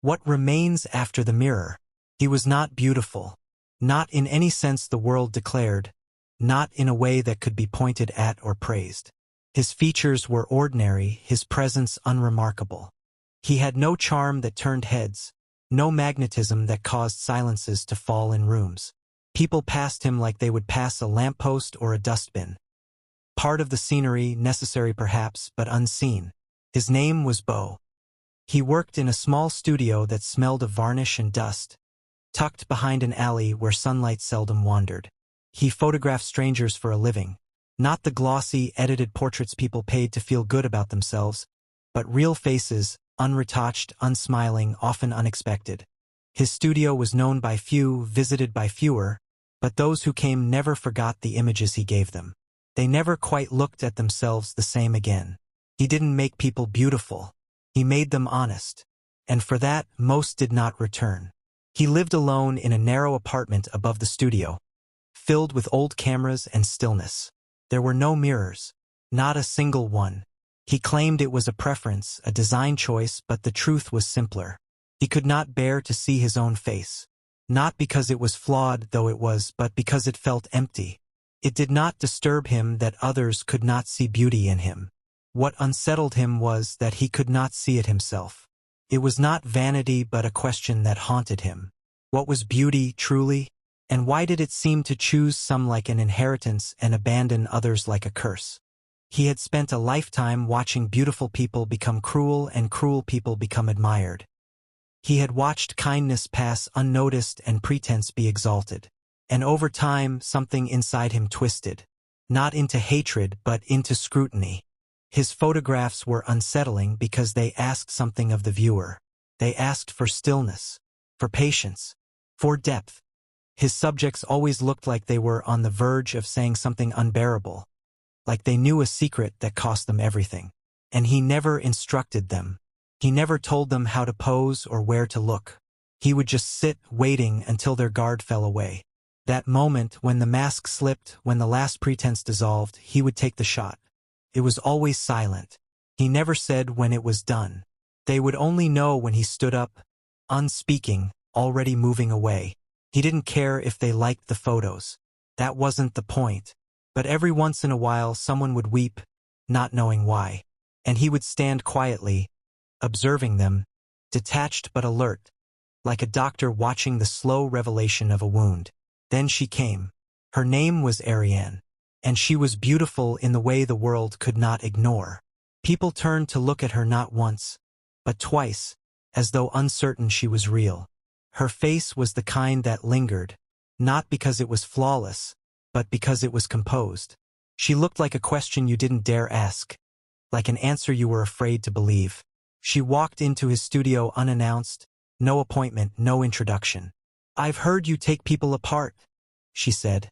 What remains after the mirror? He was not beautiful. Not in any sense the world declared, not in a way that could be pointed at or praised. His features were ordinary, his presence unremarkable. He had no charm that turned heads, no magnetism that caused silences to fall in rooms. People passed him like they would pass a lamppost or a dustbin. Part of the scenery, necessary perhaps, but unseen. His name was Beau. He worked in a small studio that smelled of varnish and dust, tucked behind an alley where sunlight seldom wandered. He photographed strangers for a living, not the glossy, edited portraits people paid to feel good about themselves, but real faces, unretouched, unsmiling, often unexpected. His studio was known by few, visited by fewer, but those who came never forgot the images he gave them. They never quite looked at themselves the same again. He didn't make people beautiful. He made them honest. And for that, most did not return. He lived alone in a narrow apartment above the studio, filled with old cameras and stillness. There were no mirrors, not a single one. He claimed it was a preference, a design choice, but the truth was simpler. He could not bear to see his own face. Not because it was flawed, though it was, but because it felt empty. It did not disturb him that others could not see beauty in him. What unsettled him was that he could not see it himself. It was not vanity but a question that haunted him. What was beauty, truly? And why did it seem to choose some like an inheritance and abandon others like a curse? He had spent a lifetime watching beautiful people become cruel and cruel people become admired. He had watched kindness pass unnoticed and pretense be exalted. And over time, something inside him twisted, not into hatred but into scrutiny. His photographs were unsettling because they asked something of the viewer. They asked for stillness, for patience, for depth. His subjects always looked like they were on the verge of saying something unbearable, like they knew a secret that cost them everything. And he never instructed them. He never told them how to pose or where to look. He would just sit, waiting until their guard fell away. That moment, when the mask slipped, when the last pretense dissolved, he would take the shot. It was always silent. He never said when it was done. They would only know when he stood up, unspeaking, already moving away. He didn't care if they liked the photos. That wasn't the point. But every once in a while someone would weep, not knowing why. And he would stand quietly, observing them, detached but alert, like a doctor watching the slow revelation of a wound. Then she came. Her name was Ariane, and she was beautiful in the way the world could not ignore. People turned to look at her not once, but twice, as though uncertain she was real. Her face was the kind that lingered, not because it was flawless, but because it was composed. She looked like a question you didn't dare ask, like an answer you were afraid to believe. She walked into his studio unannounced, no appointment, no introduction. "I've heard you take people apart," she said,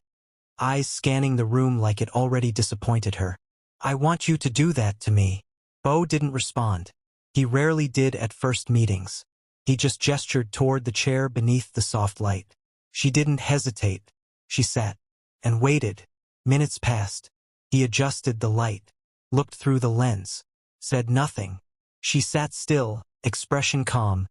eyes scanning the room like it already disappointed her. "I want you to do that to me." Beau didn't respond. He rarely did at first meetings. He just gestured toward the chair beneath the soft light. She didn't hesitate. She sat and waited. Minutes passed. He adjusted the light, looked through the lens, said nothing. She sat still, expression calm,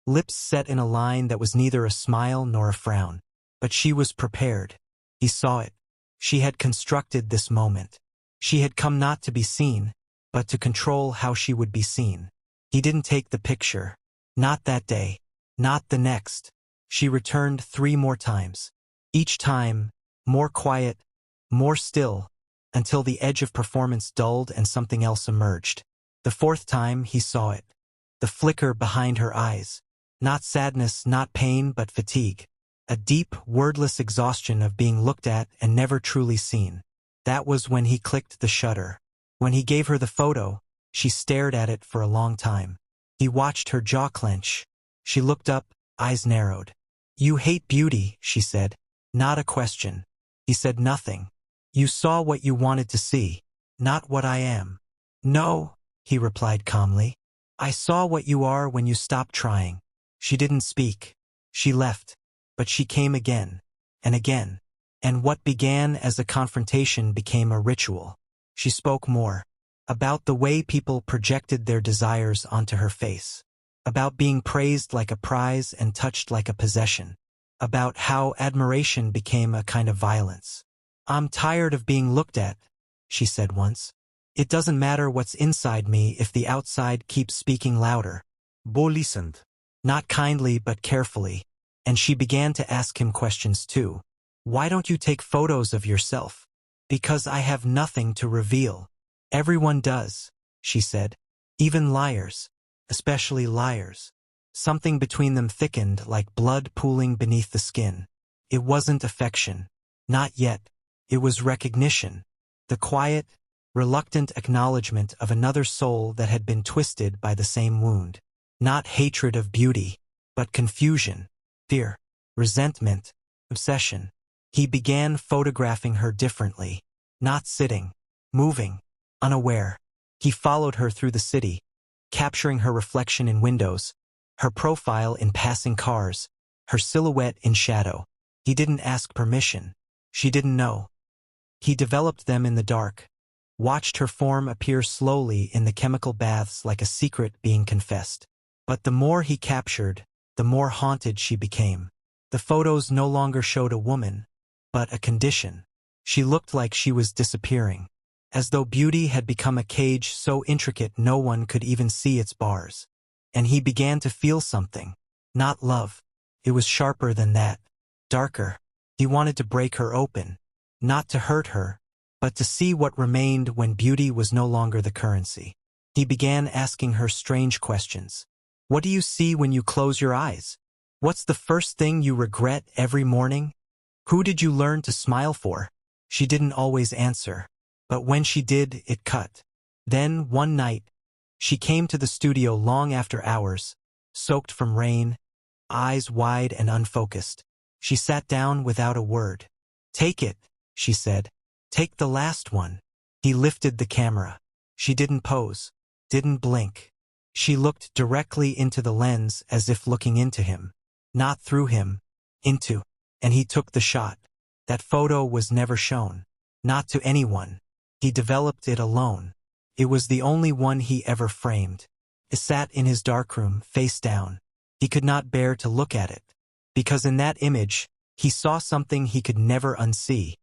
lips set in a line that was neither a smile nor a frown. But she was prepared. He saw it. She had constructed this moment. She had come not to be seen, but to control how she would be seen. He didn't take the picture. Not that day. Not the next. She returned 3 more times. Each time, more quiet, more still, until the edge of performance dulled and something else emerged. The 4th time, he saw it. The flicker behind her eyes. Not sadness, not pain, but fatigue. A deep, wordless exhaustion of being looked at and never truly seen. That was when he clicked the shutter. When he gave her the photo, she stared at it for a long time. He watched her jaw clench. She looked up, eyes narrowed. "You hate beauty," she said. Not a question. He said nothing. "You saw what you wanted to see, not what I am." "No," he replied calmly. "I saw what you are when you stopped trying." She didn't speak. She left. But she came again, and again. And what began as a confrontation became a ritual. She spoke more. About the way people projected their desires onto her face. about being praised like a prize and touched like a possession, about how admiration became a kind of violence. "I'm tired of being looked at," she said once. "It doesn't matter what's inside me if the outside keeps speaking louder." Bo listened. Not kindly but carefully, and she began to ask him questions too. "Why don't you take photos of yourself?" "Because I have nothing to reveal." "Everyone does," she said. "Even liars. Especially liars." Something between them thickened like blood pooling beneath the skin. It wasn't affection. Not yet. It was recognition. The quiet, reluctant acknowledgement of another soul that had been twisted by the same wound. Not hatred of beauty, but confusion, fear, resentment, obsession. He began photographing her differently. Not sitting, moving, unaware. He followed her through the city, capturing her reflection in windows, her profile in passing cars, her silhouette in shadow. He didn't ask permission. She didn't know. He developed them in the dark, watched her form appear slowly in the chemical baths like a secret being confessed. But the more he captured, the more haunted she became. The photos no longer showed a woman, but a condition. She looked like she was disappearing, as though beauty had become a cage so intricate no one could even see its bars. And he began to feel something. Not love. It was sharper than that. Darker. He wanted to break her open. Not to hurt her, but to see what remained when beauty was no longer the currency. He began asking her strange questions. "What do you see when you close your eyes? What's the first thing you regret every morning? Who did you learn to smile for?" She didn't always answer, but when she did, it cut. Then, one night, she came to the studio long after hours, soaked from rain, eyes wide and unfocused. She sat down without a word. "Take it," she said. "Take the last one." He lifted the camera. She didn't pose, didn't blink. She looked directly into the lens as if looking into him. Not through him, into. And he took the shot. That photo was never shown. Not to anyone. He developed it alone. It was the only one he ever framed. It sat in his darkroom, face down. He could not bear to look at it, because in that image, he saw something he could never unsee.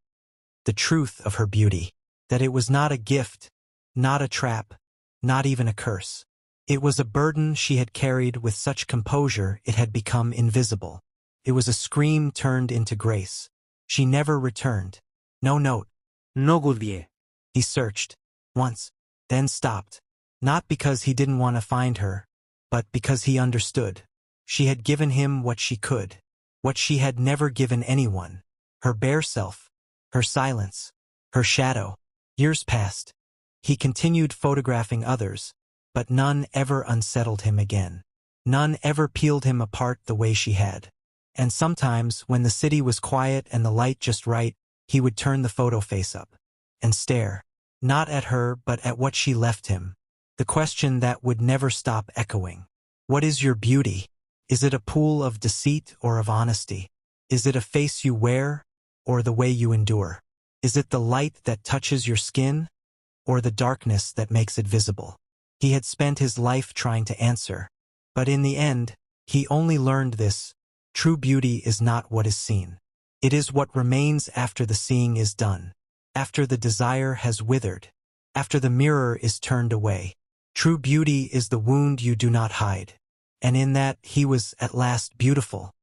The truth of her beauty. That it was not a gift, not a trap, not even a curse. It was a burden she had carried with such composure it had become invisible. It was a scream turned into grace. She never returned. No note. No goodbye. He searched. Once. Then stopped. Not because he didn't want to find her, but because he understood. She had given him what she could. What she had never given anyone. Her bare self. Her silence. Her shadow. Years passed. He continued photographing others, but none ever unsettled him again. None ever peeled him apart the way she had. And sometimes, when the city was quiet and the light just right, he would turn the photo face up and stare, not at her but at what she left him. The question that would never stop echoing. What is your beauty? Is it a pool of deceit or of honesty? Is it a face you wear or the way you endure? Is it the light that touches your skin or the darkness that makes it visible? He had spent his life trying to answer, but in the end, he only learned this: true beauty is not what is seen. It is what remains after the seeing is done, after the desire has withered, after the mirror is turned away. True beauty is the wound you do not hide. And in that, he was at last beautiful.